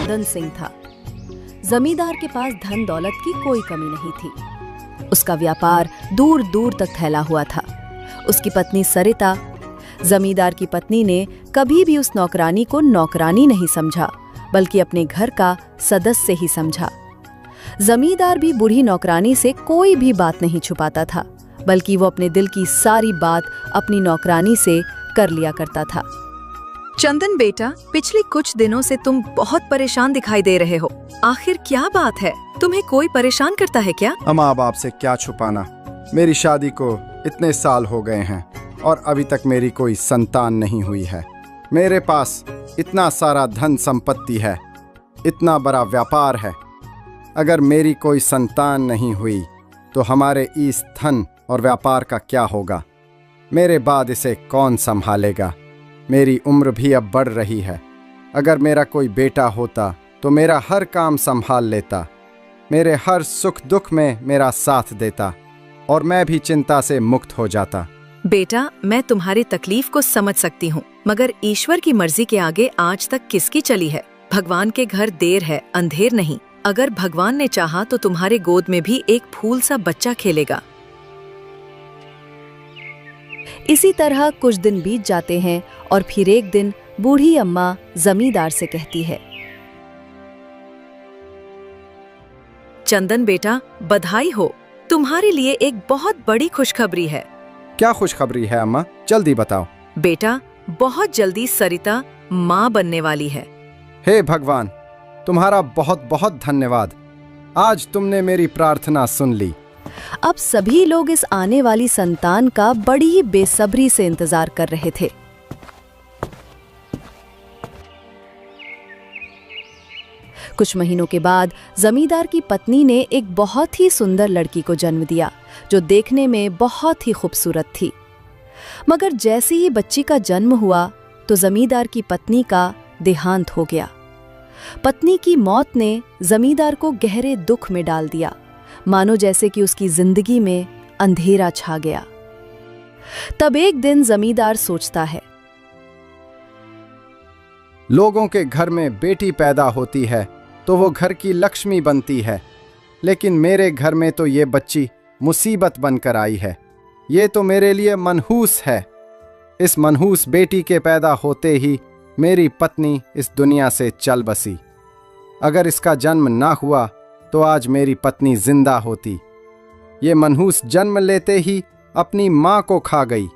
चंदन सिंह था। जमींदार के पास धन दौलत की कोई कमी नहीं थी। उसका व्यापार दूर दूर तक फैला हुआ था। उसकी पत्नी सरिता, जमींदार की पत्नी ने कभी भी उस नौकरानी को नौकरानी नहीं समझा, बल्कि अपने घर का सदस्य ही समझा। जमींदार भी बूढ़ी नौकरानी से कोई भी बात नहीं छुपाता था, बल्कि वो अपने दिल की सारी बात अपनी नौकरानी से कर लिया करता था। चंदन बेटा, पिछले कुछ दिनों से तुम बहुत परेशान दिखाई दे रहे हो। आखिर क्या बात है? तुम्हें कोई परेशान करता है क्या? माँ बाप से क्या छुपाना, मेरी शादी को इतने साल हो गए हैं और अभी तक मेरी कोई संतान नहीं हुई है। मेरे पास इतना सारा धन संपत्ति है, इतना बड़ा व्यापार है। अगर मेरी कोई संतान नहीं हुई तो हमारे इस धन और व्यापार का क्या होगा? मेरे बाद इसे कौन संभालेगा? मेरी उम्र भी अब बढ़ रही है। अगर मेरा कोई बेटा होता तो मेरा हर काम संभाल लेता, मेरे हर सुख दुख में मेरा साथ देता और मैं भी चिंता से मुक्त हो जाता। बेटा, मैं तुम्हारी तकलीफ को समझ सकती हूँ, मगर ईश्वर की मर्जी के आगे आज तक किसकी चली है? भगवान के घर देर है, अंधेर नहीं। अगर भगवान ने चाहा तो तुम्हारे गोद में भी एक फूल सा बच्चा खेलेगा। इसी तरह कुछ दिन बीत जाते हैं और फिर एक दिन बूढ़ी अम्मा जमींदार से कहती है, चंदन बेटा, बधाई हो, तुम्हारे लिए एक बहुत बड़ी खुशखबरी है। क्या खुशखबरी है अम्मा? जल्दी बताओ। बेटा, बहुत जल्दी सरिता माँ बनने वाली है। हे भगवान, तुम्हारा बहुत बहुत धन्यवाद। आज तुमने मेरी प्रार्थना सुन ली। अब सभी लोग इस आने वाली संतान का बड़ी ही बेसब्री से इंतजार कर रहे थे। कुछ महीनों के बाद जमींदार की पत्नी ने एक बहुत ही सुंदर लड़की को जन्म दिया, जो देखने में बहुत ही खूबसूरत थी। मगर जैसे ही बच्ची का जन्म हुआ तो जमींदार की पत्नी का देहांत हो गया। पत्नी की मौत ने जमींदार को गहरे दुख में डाल दिया, मानो जैसे कि उसकी जिंदगी में अंधेरा छा गया। तब एक दिन जमींदार सोचता है, लोगों के घर में बेटी पैदा होती है तो वो घर की लक्ष्मी बनती है, लेकिन मेरे घर में तो ये बच्ची मुसीबत बनकर आई है। ये तो मेरे लिए मनहूस है। इस मनहूस बेटी के पैदा होते ही मेरी पत्नी इस दुनिया से चल बसी। अगर इसका जन्म ना हुआ तो आज मेरी पत्नी जिंदा होती। ये मनहूस जन्म लेते ही अपनी माँ को खा गई।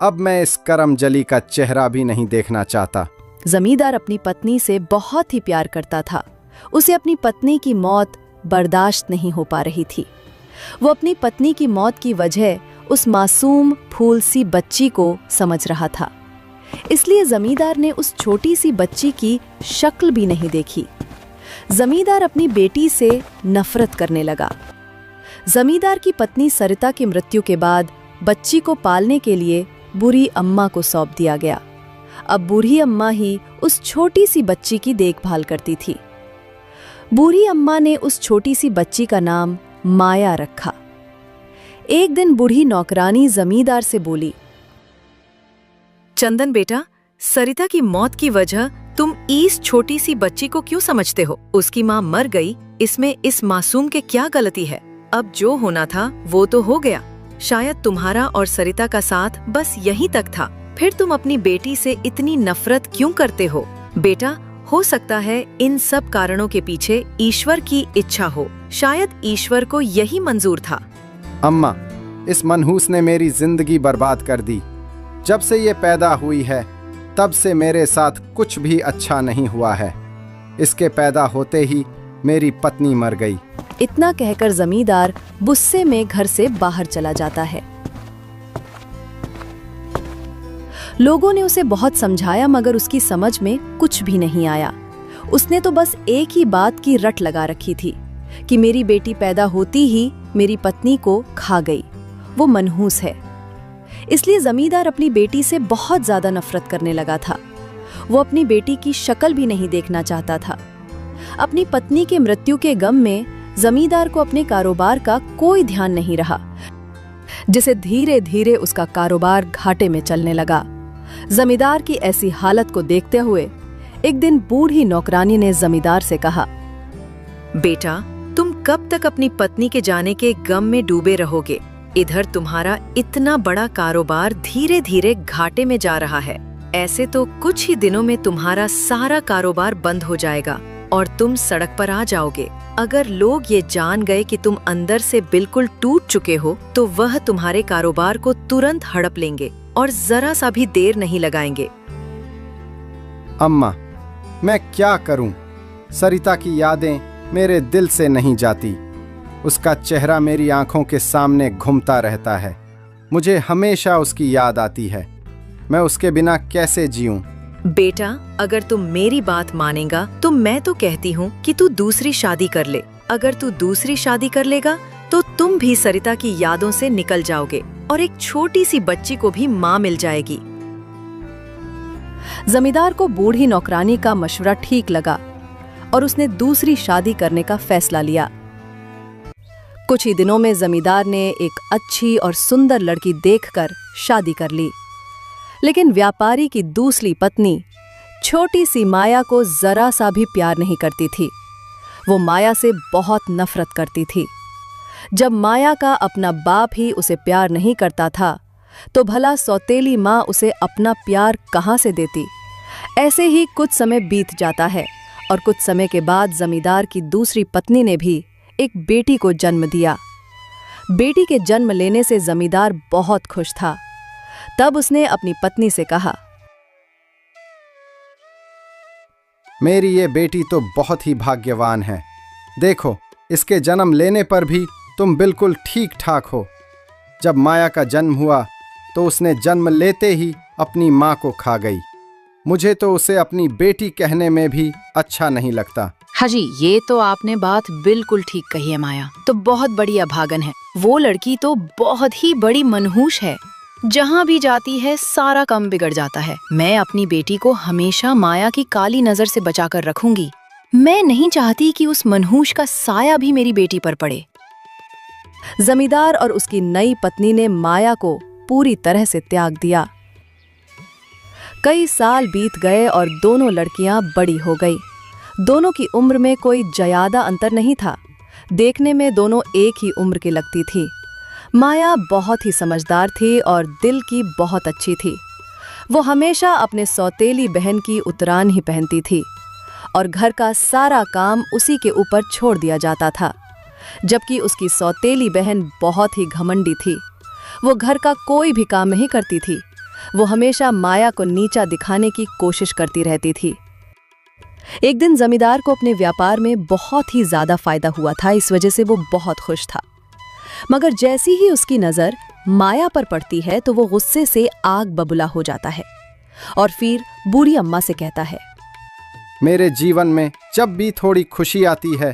अब मैं इस करमजली का चेहरा भी नहीं देखना चाहता। जमींदार अपनी पत्नी से बहुत ही प्यार करता था। उसे अपनी पत्नी की मौत बर्दाश्त नहीं हो पा रही थी। वो अपनी पत्नी की मौत की वजह उस मासूम फूल सी बच्ची को समझ रहा था। इसलिए जमींदार ने उस छोटी सी बच्ची की शक्ल भी नहीं देखी। जमींदार अपनी बेटी से नफरत करने लगा। जमींदार की पत्नी सरिता की मृत्यु के बाद बच्ची को पालने के लिए बूढ़ी अम्मा को सौंप दिया गया। अब बूढ़ी अम्मा ही उस छोटी सी बच्ची की देखभाल करती थी। बूढ़ी अम्मा ने उस छोटी सी बच्ची का नाम माया रखा। एक दिन बूढ़ी नौकरानी जमींदार से बोली, चंदन बेटा, सरिता की मौत की वजह तुम इस छोटी सी बच्ची को क्यों समझते हो? उसकी माँ मर गई, इसमें इस मासूम के क्या गलती है? अब जो होना था वो तो हो गया। शायद तुम्हारा और सरिता का साथ बस यहीं तक था। फिर तुम अपनी बेटी से इतनी नफरत क्यों करते हो? बेटा, हो सकता है इन सब कारणों के पीछे ईश्वर की इच्छा हो। शायद ईश्वर को यही मंजूर था। अम्मा, इस मनहूस ने मेरी जिंदगी बर्बाद कर दी। जब से ये पैदा हुई है तब से मेरे साथ कुछ भी अच्छा नहीं हुआ है। इसके पैदा होते ही मेरी पत्नी मर गई। इतना कहकर जमींदार गुस्से में घर से बाहर चला जाता है। लोगों ने उसे बहुत समझाया, मगर उसकी समझ में कुछ भी नहीं आया। उसने तो बस एक ही बात की रट लगा रखी थी कि मेरी बेटी पैदा होती ही मेरी पत्नी को खा गई, वो मनहूस है। इसलिए जमींदार अपनी बेटी से बहुत ज्यादा नफरत करने लगा था। वो अपनी बेटी की शक्ल भी नहीं देखना चाहता था। अपनी पत्नी के मृत्यु के गम में जमींदार को अपने कारोबार का कोई ध्यान नहीं रहा, जिसे धीरे धीरे उसका कारोबार घाटे में चलने लगा। जमींदार की ऐसी हालत को देखते हुए एक दिन बूढ़ी नौकरानी ने जमींदार से कहा, बेटा, तुम कब तक अपनी पत्नी के जाने के गम में डूबे रहोगे? इधर तुम्हारा इतना बड़ा कारोबार धीरे धीरे घाटे में जा रहा है। ऐसे तो कुछ ही दिनों में तुम्हारा सारा कारोबार बंद हो जाएगा और तुम सड़क पर आ जाओगे। अगर लोग ये जान गए कि तुम अंदर से बिल्कुल टूट चुके हो, तो वह तुम्हारे कारोबार को तुरंत हड़प लेंगे और जरा सा भी देर नहीं लगाएंगे। अम्मा, मैं क्या करूं? सरिता की यादें मेरे दिल से नहीं जाती। उसका चेहरा मेरी आंखों के सामने घूमता रहता है। मुझे हमेशा उसकी याद आती है। मैं उसके बिना कैसे जीऊं? बेटा, अगर तुम मेरी बात मानेगा तो मैं तो कहती हूँ कि तू दूसरी शादी कर ले। अगर तू दूसरी शादी कर लेगा तो तुम भी सरिता की यादों से निकल जाओगे और एक छोटी सी बच्ची को भी माँ मिल जाएगी। जमींदार को बूढ़ी नौकरानी का मशवरा ठीक लगा और उसने दूसरी शादी करने का फैसला लिया। कुछ ही दिनों में जमींदार ने एक अच्छी और सुंदर लड़की देखकर शादी कर ली। लेकिन व्यापारी की दूसरी पत्नी छोटी सी माया को जरा सा भी प्यार नहीं करती थी। वो माया से बहुत नफरत करती थी। जब माया का अपना बाप ही उसे प्यार नहीं करता था, तो भला सौतेली माँ उसे अपना प्यार कहाँ से देती? ऐसे ही कुछ समय बीत जाता है और कुछ समय के बाद जमींदार की दूसरी पत्नी ने भी एक बेटी को जन्म दिया। बेटी के जन्म लेने से जमींदार बहुत खुश था। तब उसने अपनी पत्नी से कहा, मेरी ये बेटी तो बहुत ही भाग्यवान है। देखो, इसके जन्म लेने पर भी तुम बिल्कुल ठीक ठाक हो। जब माया का जन्म हुआ तो उसने जन्म लेते ही अपनी माँ को खा गई। मुझे तो उसे अपनी बेटी कहने में भी अच्छा नहीं लगता। हाजी, ये तो आपने बात बिल्कुल ठीक कही है। माया तो बहुत बड़ी अभागन है। वो लड़की तो बहुत ही बड़ी मनहूस है। जहाँ भी जाती है सारा काम बिगड़ जाता है। मैं अपनी बेटी को हमेशा माया की काली नजर से बचाकर रखूंगी। मैं नहीं चाहती कि उस मनहूस का साया भी मेरी बेटी पर पड़े। जमींदार और उसकी नई पत्नी ने माया को पूरी तरह से त्याग दिया। कई साल बीत गए और दोनों लड़कियां बड़ी हो गई। दोनों की उम्र में कोई ज्यादा अंतर नहीं था। देखने में दोनों एक ही उम्र की लगती थी। माया बहुत ही समझदार थी और दिल की बहुत अच्छी थी। वो हमेशा अपने सौतेली बहन की उतरान ही पहनती थी और घर का सारा काम उसी के ऊपर छोड़ दिया जाता था। जबकि उसकी सौतेली बहन बहुत ही घमंडी थी। वो घर का कोई भी काम नहीं करती थी। वो हमेशा माया को नीचा दिखाने की कोशिश करती रहती थी। एक दिन जमींदार को अपने व्यापार में बहुत ही ज्यादा फायदा हुआ था। इस वजह से वो बहुत खुश था। मगर जैसी ही उसकी नजर माया पर पड़ती है तो वो गुस्से से आग बबूला हो जाता है और फिर बूढ़ी अम्मा से कहता है, मेरे जीवन में जब भी थोड़ी खुशी आती है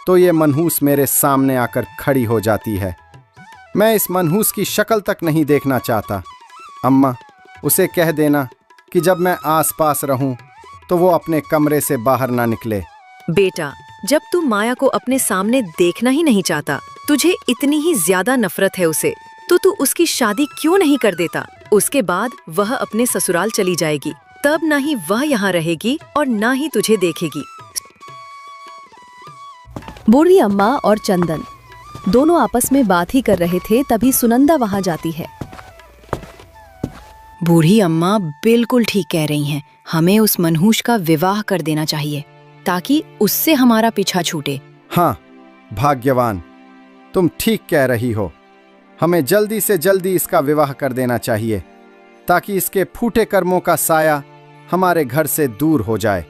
तो ये मनहूस मेरे सामने आकर खड़ी हो जाती है। मैं इस मनहूस की शक्ल तक नहीं देखना चाहता। अम्मा, उसे कह देना कि जब मैं आसपास रहूं तो वो अपने कमरे से बाहर ना निकले। बेटा, जब तू माया को अपने सामने देखना ही नहीं चाहता, तुझे इतनी ही ज्यादा नफरत है उसे, तो तू उसकी शादी क्यों नहीं कर देता? उसके बाद वह अपने ससुराल चली जाएगी। तब ना ही वह यहाँ रहेगी और ना ही तुझे देखेगी। बूढ़ी अम्मा और चंदन दोनों आपस में बात ही कर रहे थे, तभी सुनंदा वहां जाती है। बूढ़ी अम्मा बिल्कुल ठीक कह रही हैं। हमें उस मनहूस का विवाह कर देना चाहिए ताकि उससे हमारा पीछा छूटे। हाँ भाग्यवान, तुम ठीक कह रही हो। हमें जल्दी से जल्दी इसका विवाह कर देना चाहिए ताकि इसके फूटे कर्मों का साया हमारे घर से दूर हो जाए।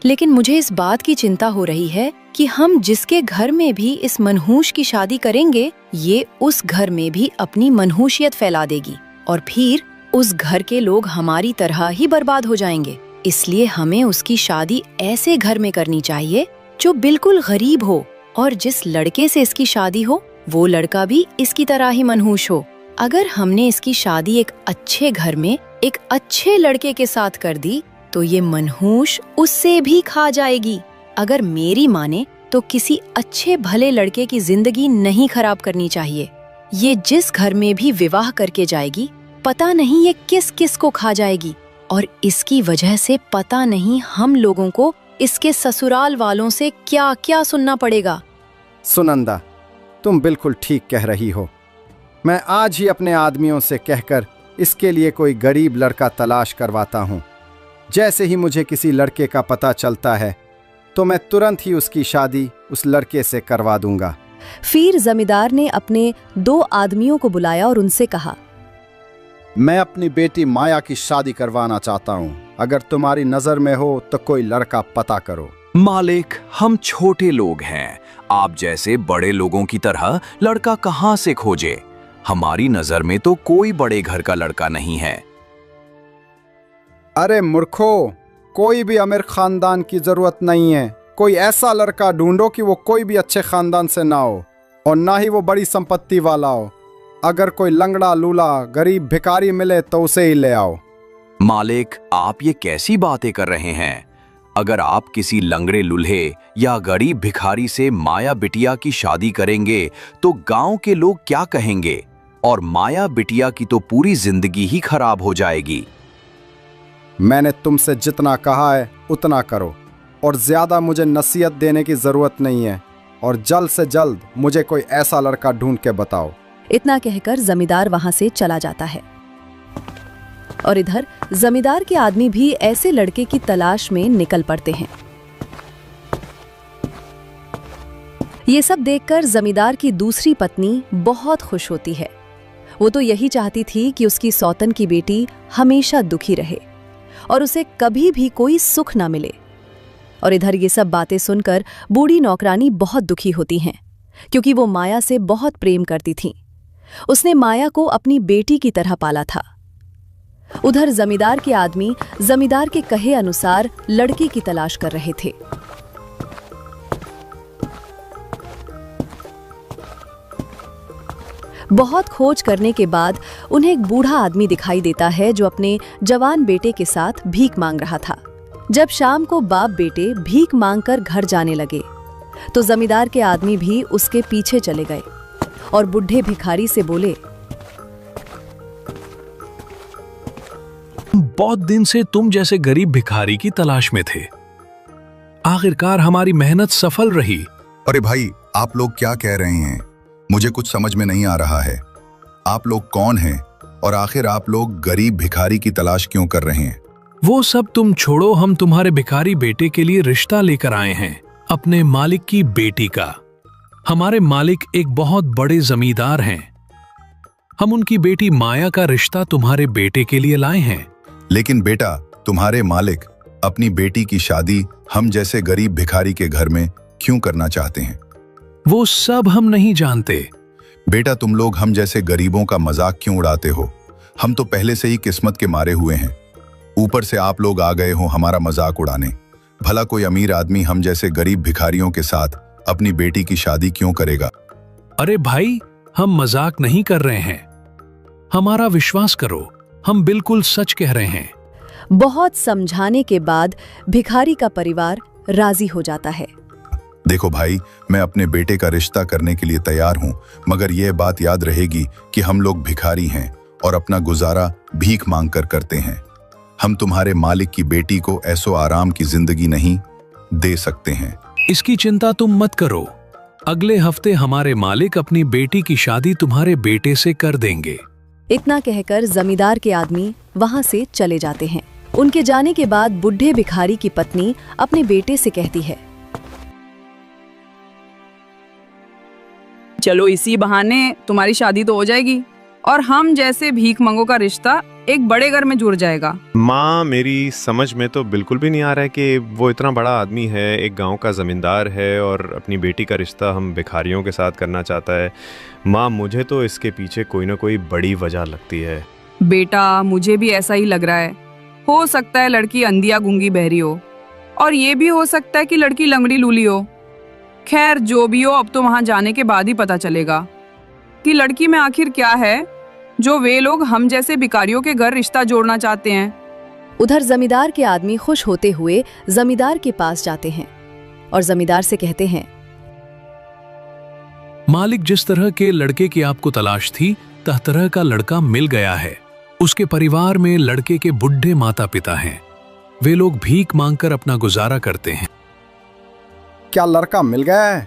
लेकिन मुझे इस बात की चिंता हो रही है कि हम जिसके घर में भी इस मनहूस की शादी करेंगे, ये उस घर में भी अपनी मनहूसियत फैला देगी और फिर उस घर के लोग हमारी तरह ही बर्बाद हो जाएंगे। इसलिए हमें उसकी शादी ऐसे घर में करनी चाहिए जो बिल्कुल गरीब हो और जिस लड़के से इसकी शादी हो वो लड़का भी इसकी तरह ही मनहूस हो। अगर हमने इसकी शादी एक अच्छे घर में एक अच्छे लड़के के साथ कर दी तो ये मनहूस उससे भी खा जाएगी। अगर मेरी माने तो किसी अच्छे भले लड़के की जिंदगी नहीं खराब करनी चाहिए। ये जिस घर में भी विवाह करके जाएगी, पता नहीं ये किस किस को खा जाएगी और इसकी वजह से पता नहीं हम लोगों को इसके ससुराल वालों से क्या क्या सुनना पड़ेगा। सुनंदा, तुम बिल्कुल ठीक कह रही हो। मैं आज ही अपने आदमियों से कहकर इसके लिए कोई गरीब लड़का तलाश करवाता हूँ। जैसे ही मुझे किसी लड़के का पता चलता है तो मैं तुरंत ही उसकी शादी उस लड़के से करवा दूंगा। फिर जमींदार ने अपने 2 आदमियों को बुलाया और उनसे कहा, मैं अपनी बेटी माया की शादी करवाना चाहता हूँ। अगर तुम्हारी नजर में हो तो कोई लड़का पता करो। मालिक, हम छोटे लोग हैं, आप जैसे बड़े लोगों की तरह लड़का कहाँ से खोजे? हमारी नजर में तो कोई बड़े घर का लड़का नहीं है। अरे मूर्खो, कोई भी अमीर खानदान की जरूरत नहीं है। कोई ऐसा लड़का ढूंढो कि वो कोई भी अच्छे खानदान से ना हो और ना ही वो बड़ी संपत्ति वाला हो। अगर कोई लंगड़ा लूला गरीब भिखारी मिले तो उसे ही ले आओ। मालिक, आप ये कैसी बातें कर रहे हैं? अगर आप किसी लंगड़े लूल्हे या गरीब भिखारी से माया बिटिया की शादी करेंगे तो गांव के लोग क्या कहेंगे? और माया बिटिया की तो पूरी जिंदगी ही खराब हो जाएगी। मैंने तुमसे जितना कहा है उतना करो और ज्यादा मुझे नसीहत देने की जरूरत नहीं है। और जल्द से जल्द मुझे कोई ऐसा लड़का ढूंढ के बताओ। इतना कहकर जमींदार वहां से चला जाता है और इधर जमींदार के आदमी भी ऐसे लड़के की तलाश में निकल पड़ते हैं। ये सब देखकर जमींदार की दूसरी पत्नी बहुत खुश होती है। वो तो यही चाहती थी कि उसकी सौतन की बेटी हमेशा दुखी रहे और उसे कभी भी कोई सुख ना मिले। और इधर ये सब बातें सुनकर बूढ़ी नौकरानी बहुत दुखी होती हैं, क्योंकि वो माया से बहुत प्रेम करती थीं। उसने माया को अपनी बेटी की तरह पाला था। उधर जमींदार के आदमी जमींदार के कहे अनुसार लड़की की तलाश कर रहे थे। बहुत खोज करने के बाद उन्हें एक बूढ़ा आदमी दिखाई देता है जो अपने जवान बेटे के साथ भीख मांग रहा था। जब शाम को बाप बेटे भीख मांगकर घर जाने लगे तो जमींदार के आदमी भी उसके पीछे चले गए और बुढ़े भिखारी से बोले, बहुत दिन से तुम जैसे गरीब भिखारी की तलाश में थे। आखिरकार हमारी मेहनत सफल रही। अरे भाई, आप लोग क्या कह रहे हैं? मुझे कुछ समझ में नहीं आ रहा है। आप लोग कौन हैं और आखिर आप लोग गरीब भिखारी की तलाश क्यों कर रहे हैं? वो सब तुम छोड़ो, हम तुम्हारे भिखारी बेटे के लिए रिश्ता लेकर आए हैं, अपने मालिक की बेटी का। हमारे मालिक एक बहुत बड़े जमींदार हैं। हम उनकी बेटी माया का रिश्ता तुम्हारे बेटे के लिए लाए हैं। लेकिन बेटा, तुम्हारे मालिक अपनी बेटी की शादी हम जैसे गरीब भिखारी के घर में क्यों करना चाहते हैं? वो सब हम नहीं जानते। बेटा, तुम लोग हम जैसे गरीबों का मजाक क्यों उड़ाते हो? हम तो पहले से ही किस्मत के मारे हुए हैं, ऊपर से आप लोग आ गए हो हमारा मजाक उड़ाने। भला कोई अमीर आदमी हम जैसे गरीब भिखारियों के साथ अपनी बेटी की शादी क्यों करेगा? अरे भाई, हम मजाक नहीं कर रहे हैं, हमारा विश्वास करो, हम बिल्कुल सच कह रहे हैं। बहुत समझाने के बाद भिखारी का परिवार राजी हो जाता है। देखो भाई, मैं अपने बेटे का रिश्ता करने के लिए तैयार हूँ, मगर यह बात याद रहेगी कि हम लोग भिखारी हैं और अपना गुजारा भीख मांग कर करते हैं। हम तुम्हारे मालिक की बेटी को ऐसो आराम की जिंदगी नहीं दे सकते हैं। इसकी चिंता तुम मत करो, अगले हफ्ते हमारे मालिक अपनी बेटी की शादी तुम्हारे बेटे से कर देंगे। इतना कहकर जमींदार के आदमी वहां से चले जाते हैं। उनके जाने के बाद बुढ़े भिखारी की पत्नी अपने बेटे से कहती है, चलो इसी बहाने तुम्हारी शादी तो हो जाएगी और हम जैसे भीख मंगों का रिश्ता एक बड़े घर में जुड़ जाएगा। माँ, मेरी समझ में तो बिल्कुल भी नहीं आ रहा है कि वो इतना बड़ा आदमी है, एक गांव का जमींदार है और अपनी बेटी का रिश्ता हम भिखारियों के साथ करना चाहता है। माँ, मुझे तो इसके पीछे कोई ना कोई बड़ी वजह लगती है। बेटा, मुझे भी ऐसा ही लग रहा है। हो सकता है लड़की अंधिया गूंगी बहरी हो और ये भी हो सकता है कि लड़की लंगड़ी लूली हो। खैर, जो भी हो, अब तो वहां जाने के बाद ही पता चलेगा कि लड़की में आखिर क्या है जो वे लोग हम जैसे भिखारियों के घर रिश्ता जोड़ना चाहते हैं। उधर जमींदार के आदमी खुश होते हुए जमींदार के पास जाते हैं और जमींदार से कहते हैं, मालिक, जिस तरह के लड़के की आपको तलाश थी, तरह का लड़का मिल गया है। उसके परिवार में लड़के के बुढ़े माता पिता हैं। वे लोग भीख मांगकर अपना गुजारा करते हैं। क्या लड़का मिल गया है?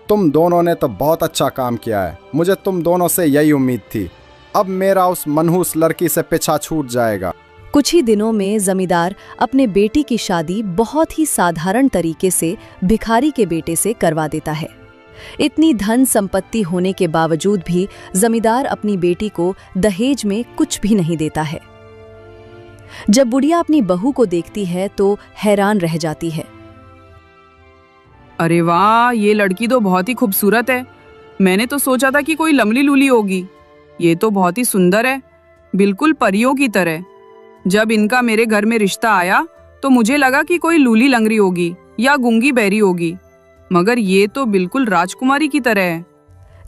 तुम दोनों ने तो बहुत अच्छा काम किया है। मुझे तुम दोनों से यही उम्मीद थी। अब मेरा उस मनहूस लड़की से पीछा छूट जाएगा। कुछ ही दिनों में जमींदार अपने बेटी की शादी बहुत ही साधारण तरीके से भिखारी के बेटे से करवा देता है। इतनी धन संपत्ति होने के बावजूद भी जमींदार अपनी बेटी को दहेज में कुछ भी नहीं देता है। जब बुढ़िया अपनी बहू को देखती है तो हैरान रह जाती है। अरे वाह, ये लड़की तो बहुत ही खूबसूरत है। मैंने तो सोचा था कि कोई लंगड़ी लूली होगी। ये तो बहुत ही सुंदर है, बिल्कुल परियों की तरह। जब इनका मेरे घर में रिश्ता आया तो मुझे लगा कि कोई लूली लंगड़ी होगी या गूंगी बहरी होगी, मगर ये तो बिल्कुल राजकुमारी की तरह है।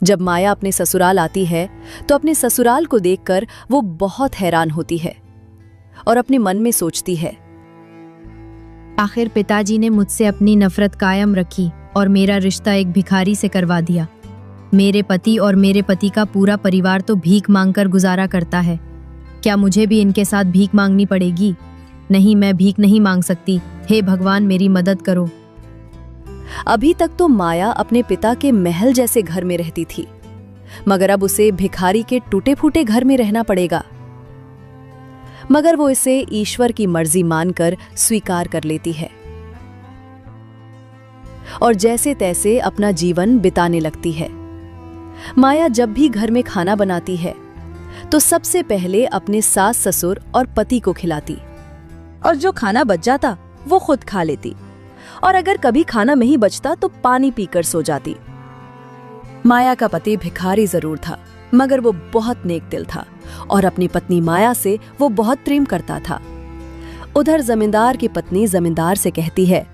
जब माया अपने ससुराल आती है तो अपने ससुराल को देखकर वो बहुत हैरान होती है और अपने मन में सोचती है, आखिर पिताजी ने मुझसे अपनी नफरत कायम रखी और मेरा रिश्ता एक भिखारी से करवा दिया। मेरे पति और मेरे पति का पूरा परिवार तो भीख मांगकर गुजारा करता है। क्या मुझे भी इनके साथ भीख मांगनी पड़ेगी? नहीं, मैं भीख नहीं मांग सकती। हे भगवान, मेरी मदद करो। अभी तक तो माया अपने पिता के महल जैसे घर में रहती थी, मगर अब उसे भिखारी के टूटे फूटे घर में रहना पड़ेगा। मगर वो इसे ईश्वर की मर्जी मानकर स्वीकार कर लेती है और जैसे तैसे अपना जीवन बिताने लगती है। माया जब भी घर में खाना बनाती है तो सबसे पहले अपने सास ससुर और पति को खिलाती, और जो खाना बच जाता वो खुद खा लेती, और अगर कभी खाना नहीं बचता तो पानी पीकर सो जाती। माया का पति भिखारी जरूर था, मगर वो बहुत नेक दिल था और अपनी पत्नी माया से वो बहुत प्रेम करता था। उधर जमींदार की पत्नी जमींदार से कहती है,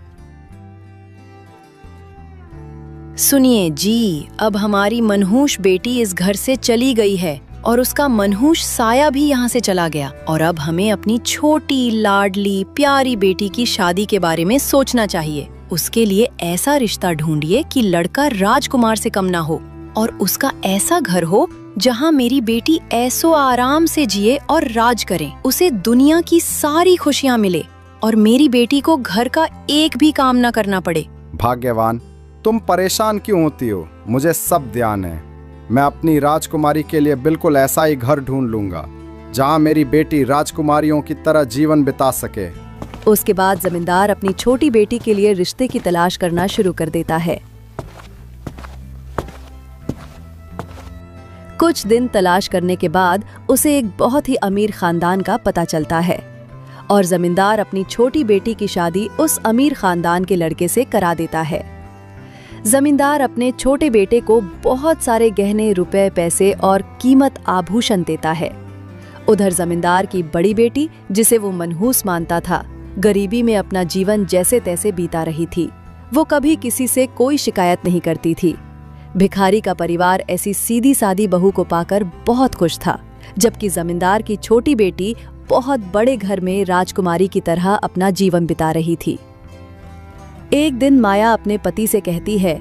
सुनिए जी, अब हमारी मनहूस बेटी इस घर से चली गई है और उसका मनहूस साया भी यहाँ से चला गया, और अब हमें अपनी छोटी लाडली प्यारी बेटी की शादी के बारे में सोचना चाहिए। उसके लिए ऐसा रिश्ता ढूंढिए कि लड़का राजकुमार से कम ना हो और उसका ऐसा घर हो जहाँ मेरी बेटी ऐसो आराम से जिए और राज करे, उसे दुनिया की सारी खुशियाँ मिले और मेरी बेटी को घर का एक भी काम ना करना पड़े। भाग्यवान, तुम परेशान क्यों होती हो? मुझे सब ध्यान है। मैं अपनी राजकुमारी के लिए बिल्कुल ऐसा ही घर ढूंढ लूंगा जहां मेरी बेटी राजकुमारियों की तरह जीवन बिता सके। उसके बाद जमींदार अपनी छोटी बेटी के लिए रिश्ते की तलाश करना शुरू कर देता है। कुछ दिन तलाश करने के बाद उसे एक बहुत ही अमीर खानदान का पता चलता है और जमींदार अपनी छोटी बेटी की शादी उस अमीर खानदान के लड़के से करा देता है। जमींदार अपने छोटे बेटे को बहुत सारे गहने, रुपए, पैसे और कीमत आभूषण देता है। उधर जमींदार की बड़ी बेटी, जिसे वो मनहूस मानता था, गरीबी में अपना जीवन जैसे तैसे बीता रही थी। वो कभी किसी से कोई शिकायत नहीं करती थी। भिखारी का परिवार ऐसी सीधी सादी बहू को पाकर बहुत खुश था, जबकि जमींदार की छोटी बेटी बहुत बड़े घर में राजकुमारी की तरह अपना जीवन बिता रही थी। एक दिन माया अपने पति से कहती है,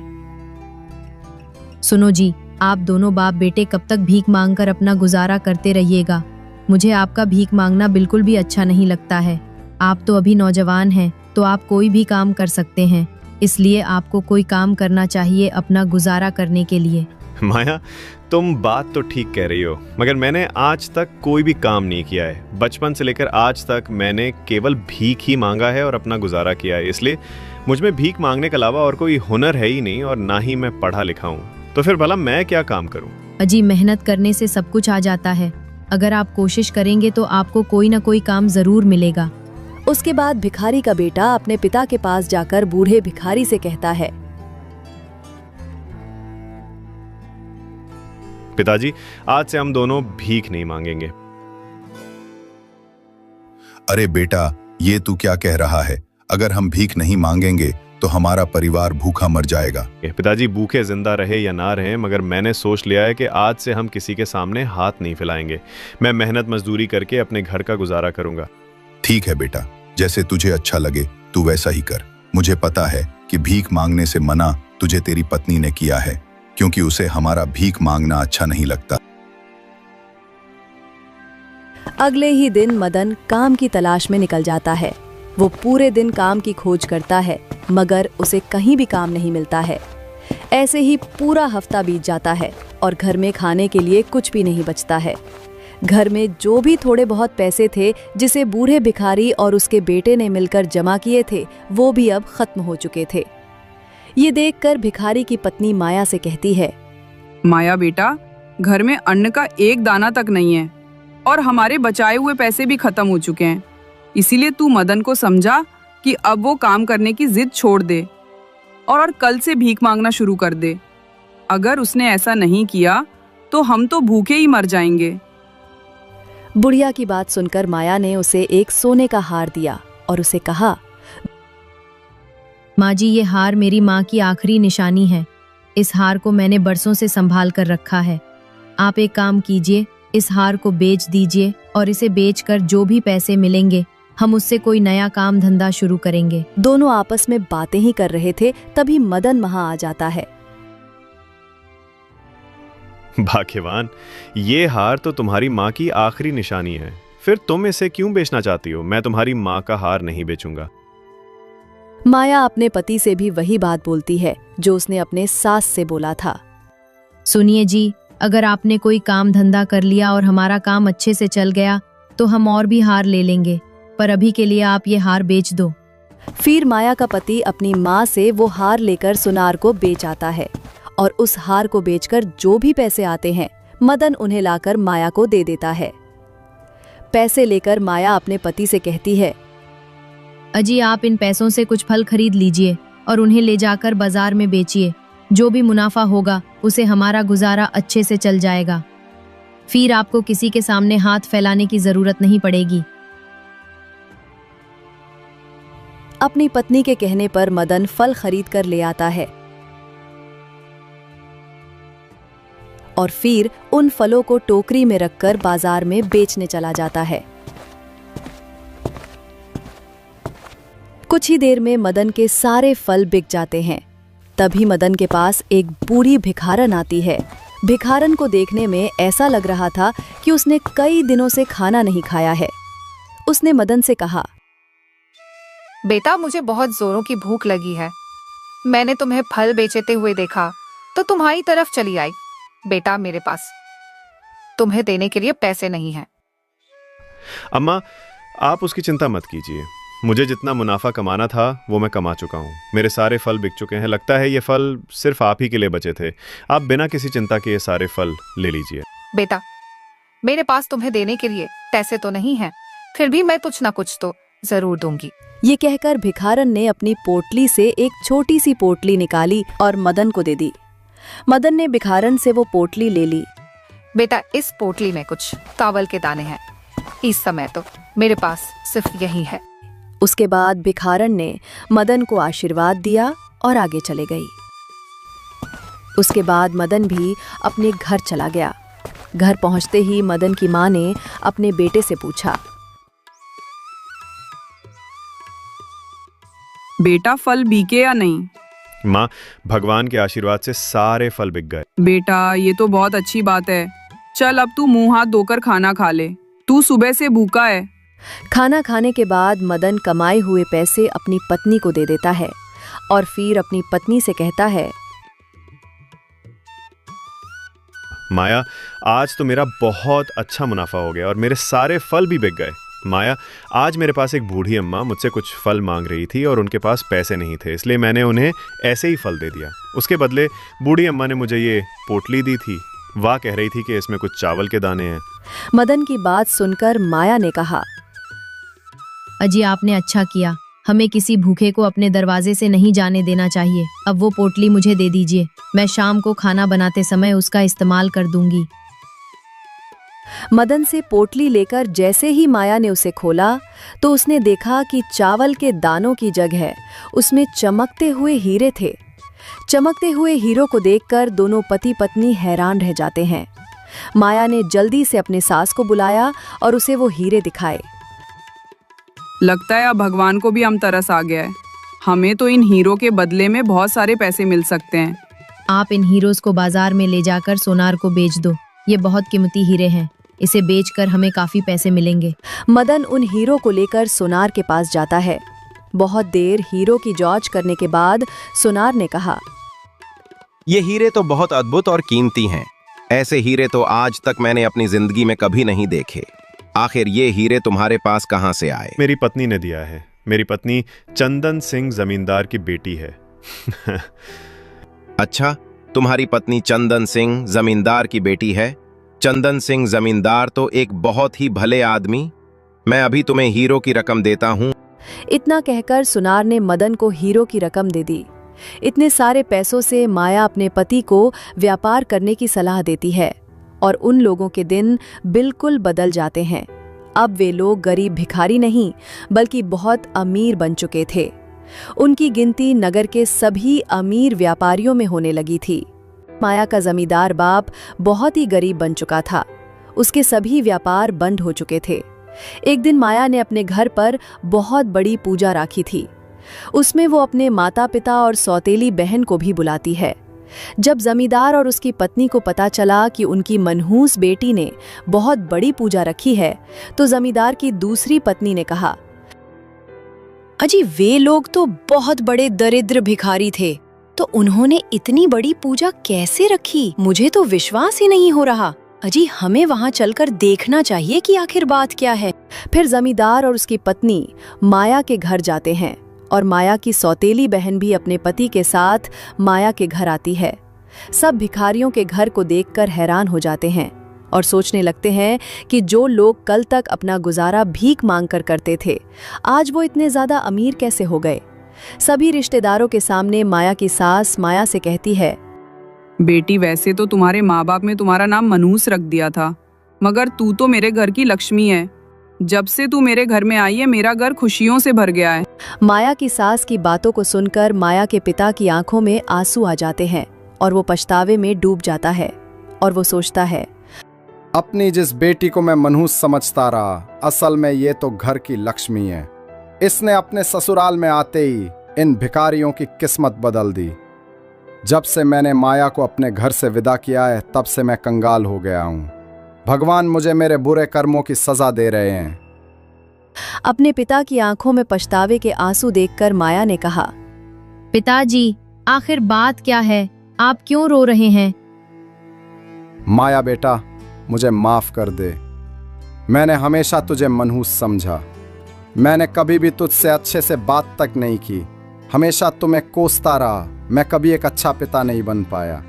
सुनो जी, आप दोनों बाप बेटे कब तक भीख मांगकर अपना गुजारा करते रहिएगा? मुझे आपका भीख मांगना बिल्कुल भी अच्छा नहीं लगता है। आप तो अभी नौजवान हैं, तो आप कोई भी काम कर सकते हैं, इसलिए आपको कोई काम करना चाहिए अपना गुजारा करने के लिए। माया, तुम बात तो ठीक कह रही हो, मगर मैंने आज तक कोई भी काम नहीं किया है। बचपन से लेकर आज तक मैंने केवल भीख ही मांगा है और अपना गुजारा किया है, इसलिए मुझ में भीख मांगने के अलावा और कोई हुनर है ही नहीं और ना ही मैं पढ़ा लिखा हूँ। तो फिर भला मैं क्या काम करूँ? अजी, मेहनत करने से सब कुछ आ जाता है। अगर आप कोशिश करेंगे तो आपको कोई ना कोई काम जरूर मिलेगा। उसके बाद भिखारी का बेटा अपने पिता के पास जाकर बूढ़े भिखारी से कहता है, पिताजी, आज से हम दोनों भीख नहीं मांगेंगे। अरे बेटा, ये तू क्या कह रहा है? अगर हम भीख नहीं मांगेंगे तो हमारा परिवार भूखा मर जाएगा। पिताजी, भूखे जिंदा रहे या ना रहे, मगर मैंने सोच लिया है कि आज से हम किसी के सामने हाथ नहीं फैलाएंगे। मैं मेहनत मजदूरी करके अपने घर का गुजारा करूंगा। ठीक है बेटा, जैसे तुझे अच्छा लगे तू वैसा ही कर। मुझे पता है कि भीख मांगने से मना तुझे तेरी पत्नी ने किया है, क्योंकि उसे हमारा भीख मांगना अच्छा नहीं लगता। अगले ही दिन मदन काम की तलाश में निकल जाता है। वो पूरे दिन काम की खोज करता है, मगर उसे कहीं भी काम नहीं मिलता है। ऐसे ही पूरा हफ्ता बीत जाता है और घर में खाने के लिए कुछ भी नहीं बचता है। घर में जो भी थोड़े बहुत पैसे थे जिसे बूढ़े भिखारी और उसके बेटे ने मिलकर जमा किए थे, वो भी अब खत्म हो चुके थे। ये देखकर भिखारी की पत्नी माया से कहती है, माया बेटा, घर में अन्न का एक दाना तक नहीं है और हमारे बचाए हुए पैसे भी खत्म हो चुके हैं। इसीलिए तू मदन को समझा कि अब वो काम करने की जिद छोड़ दे और कल से भीख मांगना शुरू कर दे। अगर उसने ऐसा नहीं किया तो हम तो भूखे ही मर जाएंगे। बुढ़िया की बात सुनकर माया ने उसे एक सोने का हार दिया और उसे कहा, माँ जी, ये हार मेरी माँ की आखिरी निशानी है। इस हार को मैंने बरसों से संभाल कर रखा है। आप एक काम कीजिए, इस हार को बेच दीजिए और इसे बेचकर जो भी पैसे मिलेंगे हम उससे कोई नया काम धंधा शुरू करेंगे। दोनों आपस में बातें ही कर रहे थे, तभी मदन वहां आ जाता है। भाग्यवान, ये हार तो तुम्हारी माँ की आखिरी निशानी है, फिर तुम इसे क्यों बेचना चाहती हो? मैं तुम्हारी माँ का हार नहीं बेचूंगा। माया अपने पति से भी वही बात बोलती है जो उसने अपने सास से बोला था। सुनिए जी, अगर आपने कोई काम धंधा कर लिया और हमारा काम अच्छे से चल गया तो हम और भी हार ले लेंगे, पर अभी के लिए आप ये हार बेच दो। फिर माया का पति अपनी माँ से वो हार लेकर सुनार को बेच आता है और उस हार को बेचकर जो भी पैसे आते हैं मदन उन्हें लाकर माया को दे देता है। पैसे लेकर माया अपने पति से कहती है, अजी, आप इन पैसों से कुछ फल खरीद लीजिए और उन्हें ले जाकर बाजार में बेचिए। जो भी मुनाफा होगा उसे हमारा गुजारा अच्छे से चल जाएगा। फिर आपको किसी के सामने हाथ फैलाने की जरूरत नहीं पड़ेगी। अपनी पत्नी के कहने पर मदन फल खरीद कर ले आता है और फिर उन फलों को टोकरी में रखकर बाजार में बेचने चला जाता है। कुछ ही देर में मदन के सारे फल बिक जाते हैं। तभी मदन के पास एक बूढ़ी भिखारन आती है। भिखारन को देखने में ऐसा लग रहा था कि उसने कई दिनों से खाना नहीं खाया है। उसने मदन से कहा, बेटा, मुझे बहुत जोरों की भूख लगी है। मैंने तुम्हें फल बेचते हुए देखा तो तुम्हारी तरफ चली आई। बेटा, मेरे पास तुम्हें देने के लिए पैसे नहीं हैं। अम्मा, आप उसकी चिंता मत कीजिए। मुझे जितना मुनाफा कमाना था वो मैं कमा चुका हूँ। मेरे सारे फल बिक चुके हैं। लगता है ये फल सिर्फ आप ही के लिए बचे थे। आप बिना किसी चिंता के ये सारे फल ले लीजिए। बेटा, मेरे पास तुम्हें देने के लिए पैसे तो नहीं हैं, फिर भी मैं कुछ ना कुछ तो जरूर दूंगी। ये कहकर भिखारन ने अपनी पोटली से एक छोटी सी पोटली निकाली और मदन को दे दी। मदन ने भिखारन से वो पोटली ले ली। बेटा, इस पोटली में कुछ चावल के दाने हैं। इस समय तो मेरे पास सिर्फ यही है। उसके बाद भिखारन ने मदन को आशीर्वाद दिया और आगे चले गई। उसके बाद मदन भी अपने घर चला गया। घर पहुंचते ही मदन की माँ ने अपने बेटे से पूछा, बेटा, फल बिके या नहीं? माँ, भगवान के आशीर्वाद से सारे फल बिक गए। बेटा, ये तो बहुत अच्छी बात है। चल अब तू मुंह हाथ धोकर खाना खा ले। तू सुबह से भूखा है। खाना खाने के बाद मदन कमाए हुए पैसे अपनी पत्नी को दे देता है और फिर अपनी पत्नी से कहता है, माया, आज तो मेरा बहुत अच्छा मुनाफा हो गया और मेरे सारे फल भी बिक गए। माया, आज मेरे पास एक बूढ़ी अम्मा मुझसे कुछ फल मांग रही थी और उनके पास पैसे नहीं थे, इसलिए मैंने उन्हें ऐसे ही फल दे दिया। उसके बदले बूढ़ी अम्मा ने मुझे ये पोटली दी थी। वाह कह रही थी कि इसमें कुछ चावल के दाने हैं। मदन की बात सुनकर माया ने कहा, अजी, आपने अच्छा किया। हमें किसी भूखे को अपने दरवाजे से नहीं जाने देना चाहिए। अब वो पोटली मुझे दे दीजिए, मैं शाम को खाना बनाते समय उसका इस्तेमाल कर दूंगी। मदन से पोटली लेकर जैसे ही माया ने उसे खोला तो उसने देखा कि चावल के दानों की जगह उसमें चमकते हुए हीरे थे। चमकते हुए हीरों को देखकर दोनों पति पत्नी हैरान रह जाते हैं। माया ने जल्दी से अपने सास को बुलाया और उसे वो हीरे दिखाए। लगता है अब भगवान को भी हम तरस आ गया है। हमें तो इन हीरो के बदले में बहुत सारे पैसे मिल सकते हैं। आप इन हीरोज को बाजार में ले जाकर सोनार को बेच दो। ये बहुत कीमती हीरे हैं। इसे बेचकर हमें काफी पैसे मिलेंगे। मदन उन हीरो को लेकर सोनार के पास जाता है। बहुत देर हीरो की जांच करने के बाद सोनार ने कहा, ये हीरे तो बहुत अद्भुत और कीमती हैं। ऐसे हीरे तो आज तक मैंने अपनी जिंदगी में कभी नहीं देखे। आखिर ये हीरे तुम्हारे पास कहाँ से आए? मेरी पत्नी ने दिया है। मेरी पत्नी चंदन सिंह जमींदार की बेटी है। अच्छा, तुम्हारी पत्नी चंदन सिंह जमींदार की बेटी है? चंदन सिंह जमींदार तो एक बहुत ही भले आदमी। मैं अभी तुम्हें हीरो की रकम देता हूँ। इतना कहकर सुनार ने मदन को हीरो की रकम दे दी। इतने सारे पैसों से माया अपने पति को व्यापार करने की सलाह देती है और उन लोगों के दिन बिल्कुल बदल जाते हैं। अब वे लोग गरीब भिखारी नहीं बल्कि बहुत अमीर बन चुके थे। उनकी गिनती नगर के सभी अमीर व्यापारियों में होने लगी थी। माया का जमींदार बाप बहुत ही गरीब बन चुका था। उसके सभी व्यापार बंद हो चुके थे। एक दिन माया ने अपने घर पर बहुत बड़ी पूजा रखी थी। उसमें वो अपने माता पिता और सौतेली बहन को भी बुलाती है। जब जमींदार और उसकी पत्नी को पता चला कि उनकी मनहूस बेटी ने बहुत बड़ी पूजा रखी है, तो जमींदार की दूसरी पत्नी ने कहा, अजी वे लोग तो बहुत बड़े दरिद्र भिखारी थे, तो उन्होंने इतनी बड़ी पूजा कैसे रखी? मुझे तो विश्वास ही नहीं हो रहा। अजी हमें वहां चलकर देखना चाहिए कि आखिर बात क्या है। फिर जमींदार और उसकी पत्नी माया के घर जाते हैं और माया की सौतेली बहन भी अपने पति के साथ माया के घर आती है। सब भिखारियों के घर को देखकर हैरान हो जाते हैं और सोचने लगते हैं कि जो लोग कल तक अपना गुजारा भीख मांगकर करते थे, आज वो इतने ज्यादा अमीर कैसे हो गए। सभी रिश्तेदारों के सामने माया की सास माया से कहती है, बेटी वैसे तो तुम्हारे माँ बाप ने तुम्हारा नाम मनहूस रख दिया था, मगर तू तो मेरे घर की लक्ष्मी है। जब से तू मेरे घर में आई है, मेरा घर खुशियों से भर गया है। माया की सास की बातों को सुनकर माया के पिता की आंखों में आंसू आ जाते हैं और वो पछतावे में डूब जाता है और वो सोचता है, अपनी जिस बेटी को मैं मनहूस समझता रहा, असल में ये तो घर की लक्ष्मी है। इसने अपने ससुराल में आते ही इन भिखारियों की किस्मत बदल दी। जब से मैंने माया को अपने घर से विदा किया है, तब से मैं कंगाल हो गया हूँ। भगवान मुझे मेरे बुरे कर्मों की सजा दे रहे हैं। अपने पिता की आंखों में पछतावे के आंसू देखकर माया ने कहा, पिताजी, आखिर बात क्या है? आप क्यों रो रहे हैं? माया बेटा, मुझे माफ कर दे। मैंने हमेशा तुझे मनहूस समझा। मैंने कभी भी तुझसे अच्छे से बात तक नहीं की। हमेशा तुम्हें कोसता रहा। मैं कभी एक अच्छा पिता नहीं बन पाया।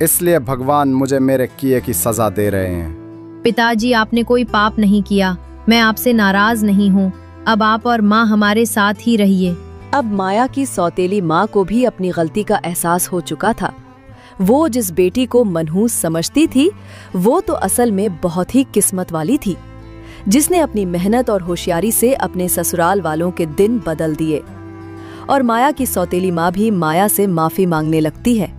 इसलिए भगवान मुझे मेरे किए की सजा दे रहे हैं। पिताजी, आपने कोई पाप नहीं किया। मैं आपसे नाराज नहीं हूँ। अब आप और माँ हमारे साथ ही रहिए। अब माया की सौतेली माँ को भी अपनी गलती का एहसास हो चुका था। वो जिस बेटी को मनहूस समझती थी, वो तो असल में बहुत ही किस्मत वाली थी, जिसने अपनी मेहनत और होशियारी से अपने ससुराल वालों के दिन बदल दिए। और माया की सौतेली माँ भी माया से माफी मांगने लगती है।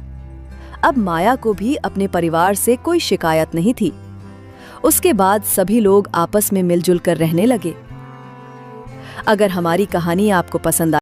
अब माया को भी अपने परिवार से कोई शिकायत नहीं थी। उसके बाद सभी लोग आपस में मिलजुल कर रहने लगे। अगर हमारी कहानी आपको पसंद